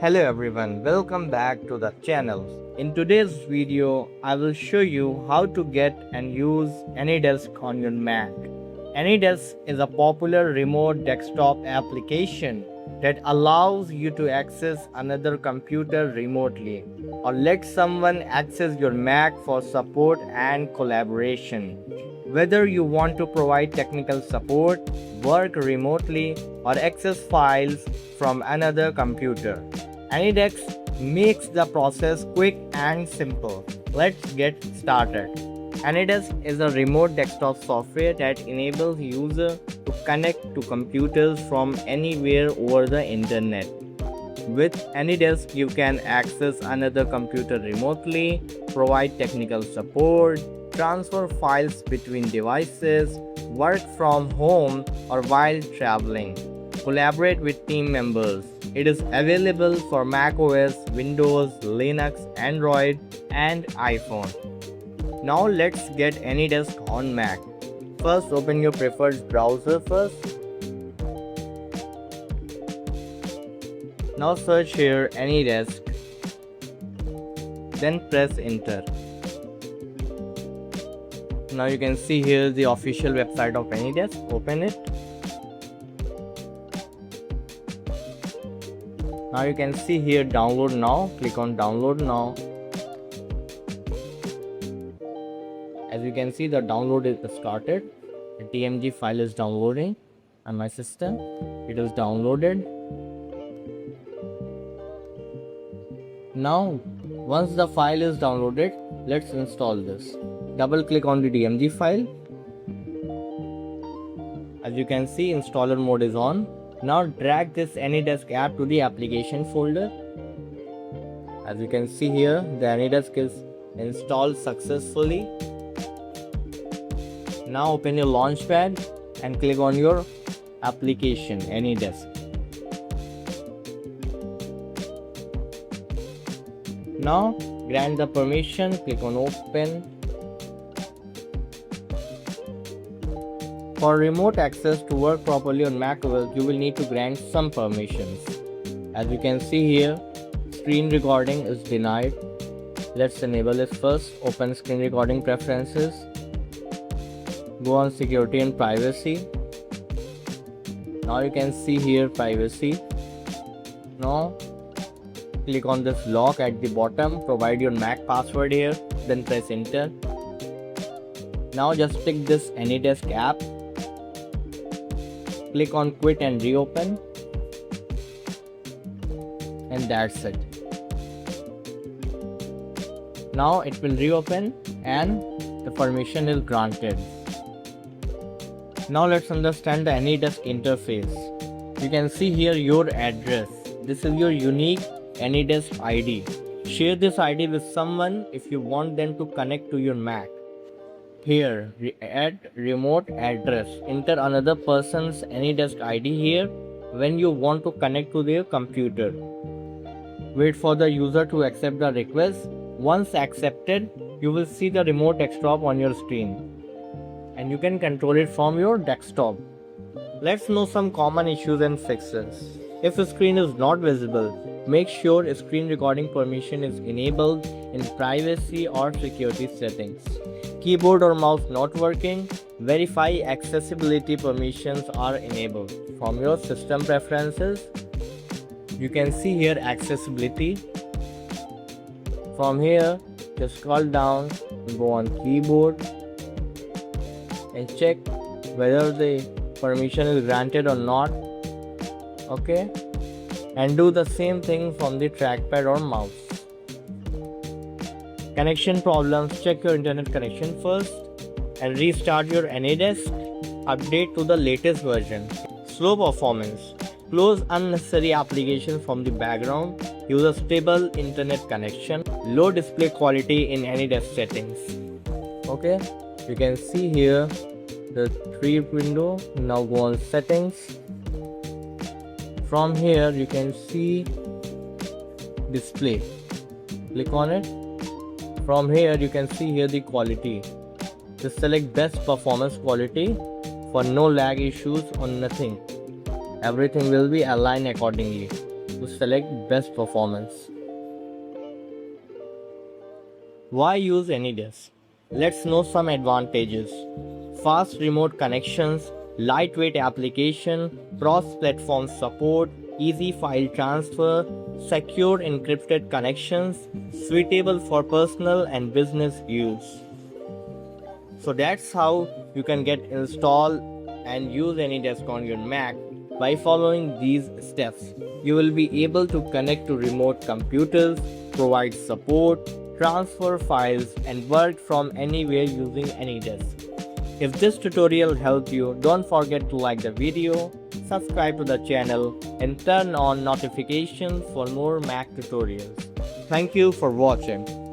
Hello everyone, welcome back to the channel. In today's video, I will show you how to get and use Anydesk on your Mac. Anydesk is a popular remote desktop application that allows you to access another computer remotely or let someone access your Mac for support and collaboration. Whether you want to provide technical support, work remotely, or access files from another computer, Anydesk makes the process quick and simple. Let's get started. Anydesk is a remote desktop software that enables users to connect to computers from anywhere over the internet. With Anydesk, you can access another computer remotely, provide technical support, transfer files between devices, work from home or while traveling, collaborate with team members. It is available for macOS, Windows, Linux, Android, and iPhone. Now let's get Anydesk on Mac. First, open your preferred browser first. Now search here Anydesk. Then press enter. Now you can see here the official website of Anydesk. Open it. Now you can see here download now. Click on download now. As you can see, the download is started. The TMG file is downloading on my system. It is downloaded. Now once the file is downloaded, let's install this. Double click on the DMG file. As you can see, installer mode is on. Now drag this Anydesk app to the application folder. As you can see here, the Anydesk is installed successfully. Now open your launchpad and click on your application Anydesk. Now grant the permission, click on open. For remote access to work properly on macOS, you will need to grant some permissions. As you can see here, screen recording is denied. Let's enable it first. Open screen recording preferences. Go on security and privacy. Now you can see here privacy. Now click on this lock at the bottom. Provide your Mac password here. Then press enter. Now just click this Anydesk app. Click on quit and reopen, and that's it. Now it will reopen and the permission is granted. Now let's understand the Anydesk interface. You can see here your address. This is your unique Anydesk ID. Share this ID with someone if you want them to connect to your Mac. Here, add remote address. Enter another person's Anydesk ID here when you want to connect to their computer. Wait for the user to accept the request. Once accepted, you will see the remote desktop on your screen, and you can control it from your desktop. Let's know some common issues and fixes. If the screen is not visible, make sure screen recording permission is enabled in privacy or security settings. Keyboard or mouse not working, verify accessibility permissions are enabled. From your system preferences, you can see here accessibility. From here, just scroll down, go on keyboard and check whether the permission is granted or not. Okay, and do the same thing from the trackpad or mouse. Connection problems, check your internet connection first and restart your Anydesk. Update to the latest version. Slow performance, close unnecessary applications from the background. Use a stable internet connection. Low display quality in Anydesk settings. Okay, you can see here the 3 window. Now go on settings. From here you can see display. Click on it. From here you can see here the quality. Just select best performance quality for no lag issues or nothing. Everything will be aligned accordingly. to select best performance. Why use Anydesk? Let's know some advantages. Fast remote connections, lightweight application, cross-platform support, easy file transfer, secure encrypted connections, suitable for personal and business use. So that's how you can get install and use Anydesk on your Mac by following these steps. You will be able to connect to remote computers, provide support, transfer files, and work from anywhere using Anydesk. If this tutorial helped you, don't forget to like the video, subscribe to the channel, and turn on notifications for more Mac tutorials. Thank you for watching.